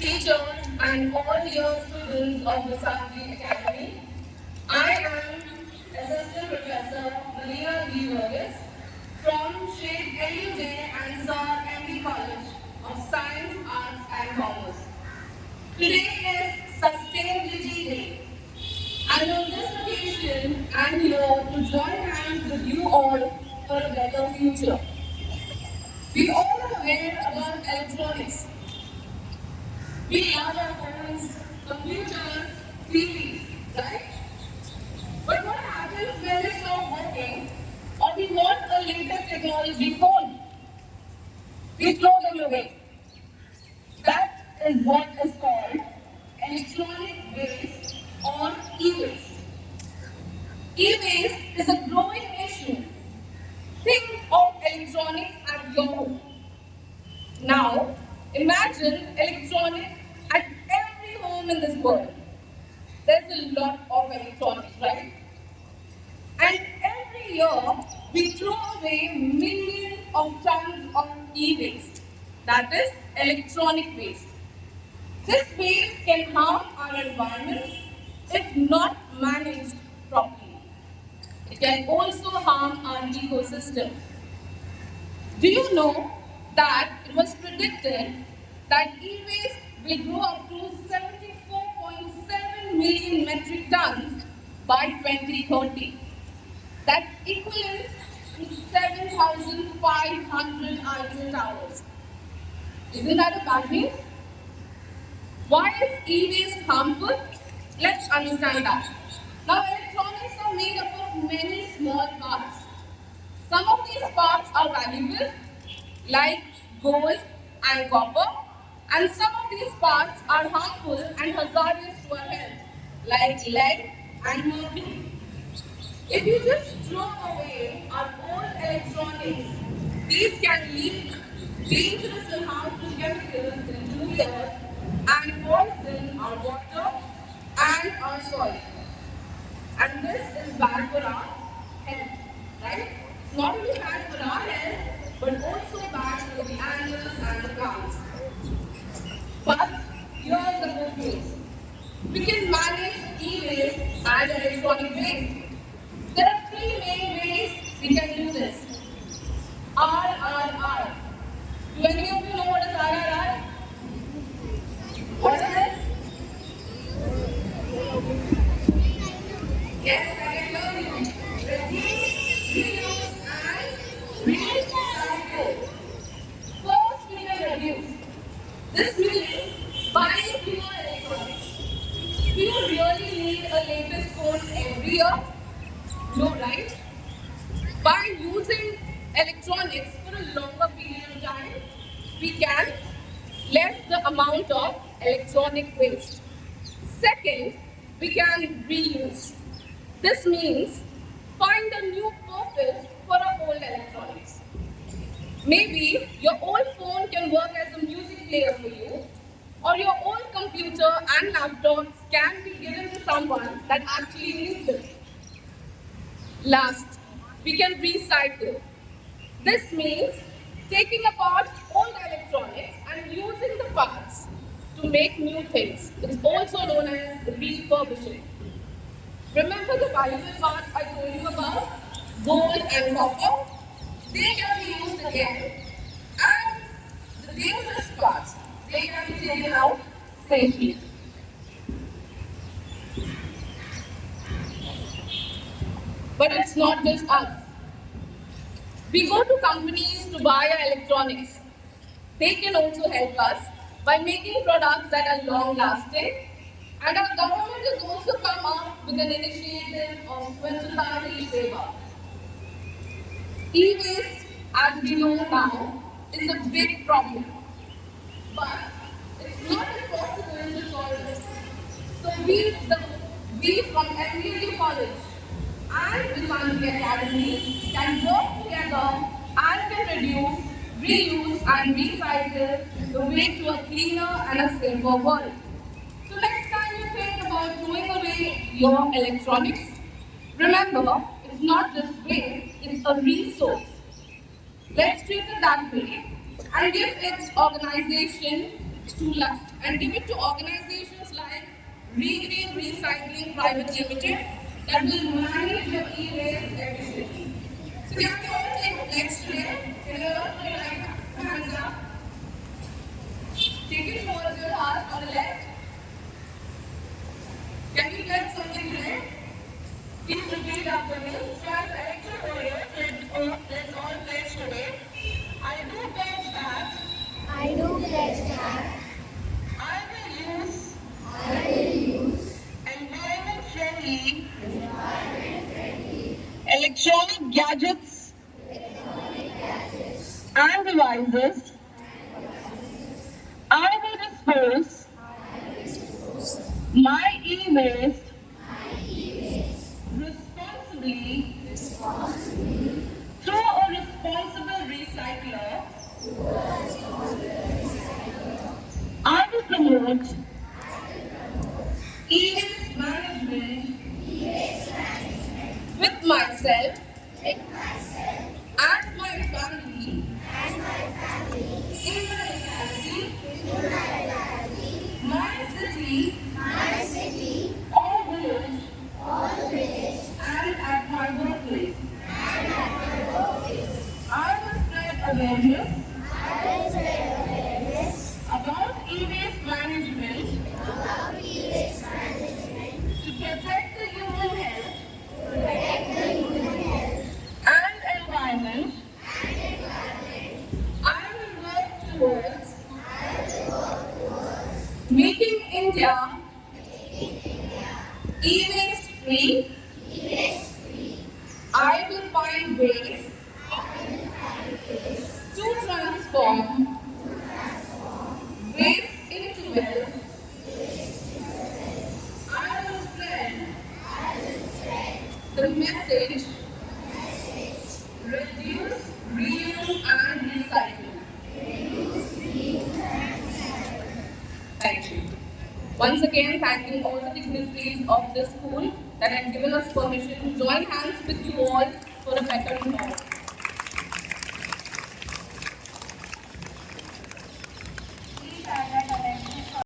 teachers, and all dear students of Vissanji Academy. I am Assistant Professor Merina Gheevarghese from Sheth L.U.J and Asst College of Science, Arts and Commerce. Today is Sustainability Day, and on this occasion, I am here to join hands with you all for a better future. We all are aware about electronics. We love our phones, computers, TVs, right? But what happens when it's not working or we want a latest technology phone? We throw them away. That is what is called electronic waste or e-waste. E-waste is a growing issue. Think of electronics at your home. Now, imagine electronics at every home in this world. There's a lot of electronics, right? And every year, we throw away millions of tons of e-waste. That is electronic waste. This waste can harm our environment if not managed properly. It can also harm our ecosystem. Do you know that it was predicted that e-waste will grow up to 74.7 million metric tons by 2030? That's equivalent to 7,500 Eiffel Towers. Isn't that a bad news? Why is e-waste harmful? Let's understand that. Now, electronics are made up of many small parts. Some of these parts are valuable, like gold and copper, and some of these parts are harmful and hazardous to our health, like lead and mercury. If you just throw away our old electronics, these can leak dangerous and harmful chemicals into the earth and poison our water and our soil. And this is bad for our health, right? It's not only bad for our health, but also bad for the animals and the plants. But here's the good news. We can manage e-waste and electronic waste. There are three main ways we can do this. RRR. Do any of you know what is RRR? What is it? Yes, I can tell you. Reduce, reuse, and recycle. First, we can reduce. This means buying fewer electronics. Do you really need a latest phone every year? No, right? By using electronics for a longer period of time, we can less the amount of electronic waste. Second, we can reuse. This means find a new purpose for our old electronics. Maybe your old phone can work as a music player for you, or your old computer and laptops can be given to someone that actually needs it. Last, we can recycle. This means taking apart old electronics and using the parts to make new things. It is also known as refurbishing. Remember the valuable parts I told you about? Gold and copper? They can be used again. And the dangerous parts, they can be taken out safely. But it's not just us. We go to companies to buy our electronics. They can also help us by making products that are long lasting. And our government has also come up with an initiative of Vissanji Academy. E-waste, as we know now, is a big problem. But it's not impossible to solve it. So we from Sheth College and Vissanji Academy can work together and can reduce, reuse and recycle the way to a cleaner and a safer world. So next time you think about throwing away your electronics, remember, it's not just waste, it's a resource. Let's treat it that way and give its organization and give it to organizations like Regreen Recycling Private Limited that will manage your e-waste efficiently. So can we all take the next layer? Can you all put your hands up? Take it towards your heart on the left. Can you get something today? Please repeat after me. So as electric warrior, let's all pledge today. I do pledge that. I do pledge that I will use I will use environment-friendly electronic gadgets and devices. I will dispose my e-waste responsibly through a responsible recycler. I will promote e-waste management with myself and my family in my locality, my city, or village, and at my workplace. I will spread awareness about e-waste management to protect the human health and environment. I will work towards making India e-waste free. I will find ways to transform waste into wealth. I will spread the message, reduce, reuse and recycle. Thank you. Once again, thanking all the dignitaries of this school that have given us permission to join hands with you all for a better tomorrow.